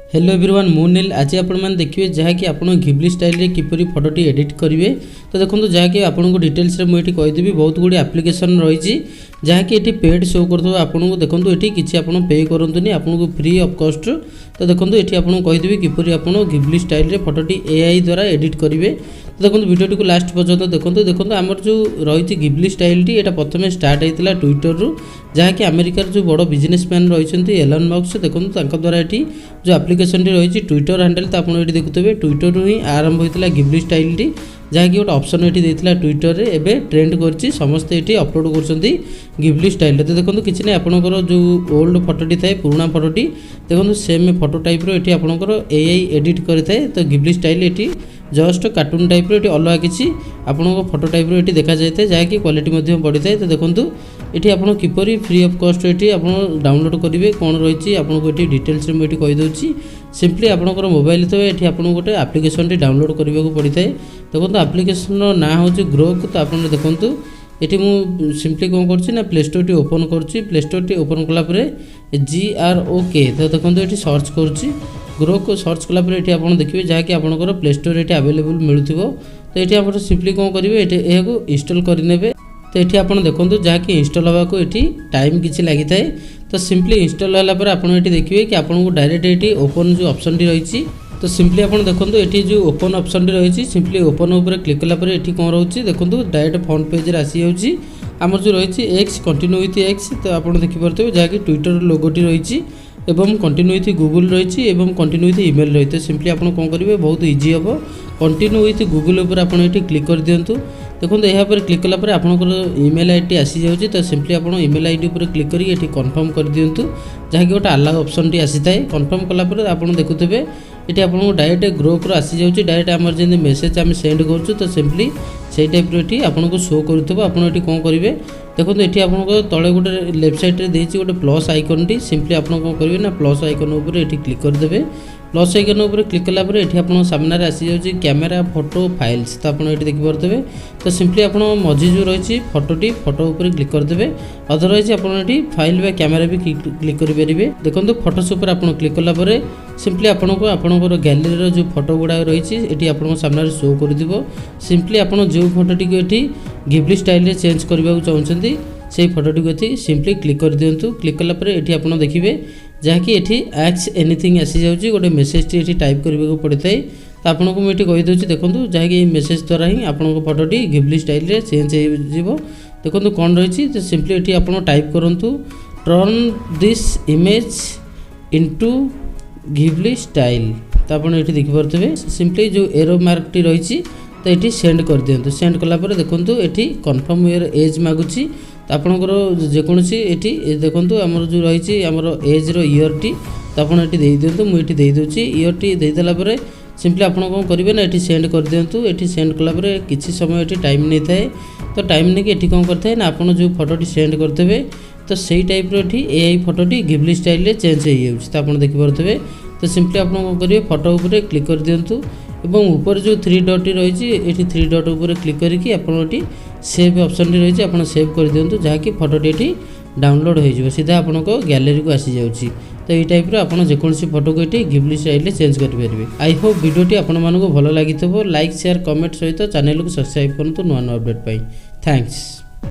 Hello everyone मु नील आज आपण देखिए जहाँकि आपण घिबली स्टाइल रे किपरि फोटोटी एडिट करेंगे। तो देखो जहाँकि आपको डिटेल्स मुझे कहीदेवी बहुत गुड़ी एप्लिकेशन रही जहाँकि ये पेड शो कर आपको देखो ये किसी आप पे करतुनि आपको फ्री ऑफ कॉस्ट। तो देखो ये आपको कहीदेवी किपरि आप घिबली स्टाइल रे फोटोटी एआई द्वारा एडिट करेंगे। तो देखो वीडियो को लास्ट पर्यंत देखो आमर जो रही घिबली स्टाइल टी यहाँ प्रथम स्टार्ट होता ट्विटर रु जहाँकि अमेरिकार जो बड़ बिजनेसमैन रही एलन मस्क देखो द्वारा ये जो एप्लिकेशन टी रही ट्विटर हैंडल तो आप देखुए ट्विटर रु ही आरंभ होता घिबली स्टाइल टी जहाँकि गोटे ऑप्शन ये देता ट्विटर रे एबे ट्रेंड कर समस्ते ये अपलोड कर घिबली स्टाइल। तो देखो किसी ना आपंकर जो ओल्ड फोटोटी थाए पुराना फोटोटी देखो सेम फोटो टाइप रो आपंकर एआई एडिट करें। तो घिबली स्टाइल ये जस्ट कार्टून टाइप रो अलग किसी आपको फोटो टाइप रो देखा जाए जहाँकि क्वालिटी बढ़ी थाए। तो देखो ये आप किपरि फ्री ऑफ कॉस्ट ये आप डाउनलोड करेंगे कौन रही आपको ये डिटेल्स मुझे कहीदे सिंपली आपंकर मोबाइल तो ये आपको गोटे एप्लिकेशन डाउनलोड करने को पड़ता है। देखो एप्लिकेशन ना हूँ ग्रोक। तो आप देखो ये मुझे सिंपली कौन कर प्ले स्टोर टी ओपन कर प्ले स्टोर टी ओपन कलापर GROK। तो देखो ये सर्च कर ग्रोक सर्च कलापर ये आप देखिए जहाँकि आपंकर प्ले स्टोर ये अवेलेबल मिलूँ। तो ये आप सिंपली कौन करेंगे ये इंस्टॉल करने। तो ये आप देखो जहाँकि इंस्टॉल होगा ये टाइम किसी लगी था। तो सिंपली इंस्टॉल होगापर आप देखिए कि आपको डायरेक्ट ये ओपन जो ऑप्शन टी रही। तो सिंपली आप देखो ये जो ओपन ऑप्शन टी रही सिंपली ओपन उपर क्लिक कलापर ये कौन रोचे देखो डायरेक्ट फ्रंट पेज आसी जाऊँगी आमर जो रही एक्स कंटिन्यू विथ एक्स। तो आप देखिपे जहाँकि ट्विटर लोगोटी रही एवं कंटिन्यू विथ गूगल रही एवं कंटिन्यू विथ ईमेल रही। तो सिंपली आप कौन करेंगे बहुत इजी हम कंटिन्यू विथ गूगल उपर आप क्लिक कर दिंतु। देखो यहाँ पर क्लिक कलापर आपंकर ईमेल आईडी आसी जाऊँगी। तो सिंपली आप ईमेल आईडी उपर क्लिक करके ये कन्फर्म कर दिंतु जहाँकि गोटे अलग ऑप्शन टी आसी थाए। कन्फर्म कलापर आप देखुए ये आपको डायरेक्ट ग्रोक रो आसी जाऊँगी डायरेक्ट आम जमी मेसेज आम सेंड करूँ। तो सिंपली से टाइप ये आपको शो करूँ आप कौन करेंगे देखो ये आपको तले गोटे लेफ्ट साइड रे देती गोटे प्लस आइकन टी सिंपली आप कौन करेंगे ना प्लस आइकन उपर ये क्लिक करदे। प्लस आइकन उपर क्लिक कलापर ये आप सामने आसी जाऊँगी कैमेरा फोटो फाइल्स। तो आप ये देखिपे तो सिंपली आप मझी जो रही फोटोटी फोटो उपर क्लिक करदे अदरवाइज आप फाइल बा कैमेरा भी क्लिक करेंगे। देखो फोटोस उपर आप क्लिक कलापर सिंपली आपंकर गैलेरी जो फोटो गुड़ा रही ये आप सामने शो कर सिंपली आप जो फोटोटी को ये घिबली स्टाइल रे चेंज करने चाहते से फोटोटी को ये सिंपली क्लिक कर दिंतु। क्लिक कलापर ये आप देखिए जहाँकि ये एक्स एनीथिंग आसी जाऊँगी गोटे मेसेज टी टाइप करने को पड़ता है। तो आपको मुझे कहीदे देखो जहाँकि मेसेज द्वारा ही आपको फोटोटी घिबली स्टाइल रे चेंज हो देखो कौन रही। तो सिंपली ये आप टाइप करूँ turn this image into Ghibli style. तो आप ये देखिपे सिंपली जो एरो मार्क टी रही तो ये सेंड कर दिंतु। सेंड कलापर देखो ये कन्फर्म ईयर एज मागुची। तो आपंकर जेकोसी ये देखो आमर जो रही आमर एज रो ईयर टी तो आप ये दिंतु मुझे देदे ईयर टी देदेलापर सिंपली आप कौन करेंगे ना ये सेंड कर दिंतु। ये सेंड कलापर किसी समय ये टाइम नहीं थाए। तो टाइम नहीं कि ये कौन करता है ना आप जो फोटोटी सेंड करते तो सही टाइप रो एआई फोटोटी घिबली स्टाइल रे चेंज हो जाऊँगी। तो आप देखिपे तो सिंपली आप कौन करेंगे फोटो उपर क्लिक कर दिंतु एवं ऊपर जो 3 डॉट रही ये 3 डॉट उपर क्लिक करके आप सेव ऑप्शन रही आप सेव कर दिंतु जहाँकि फोटोटी ये डाउनलोड हो सीधा आपण गैलेरी को आसी जाऊँगी। तो ये टाइप आप जेकोसी फोटो को ये घिबली स्टाइल रे चेंज करेंगे। आई होप वीडियोटी आपको भल लगी लाइक शेयर कमेंट सहित चैनल को सब्सक्राइब करूँ नुआ नुआ अपडेट पाई। थैंक्स।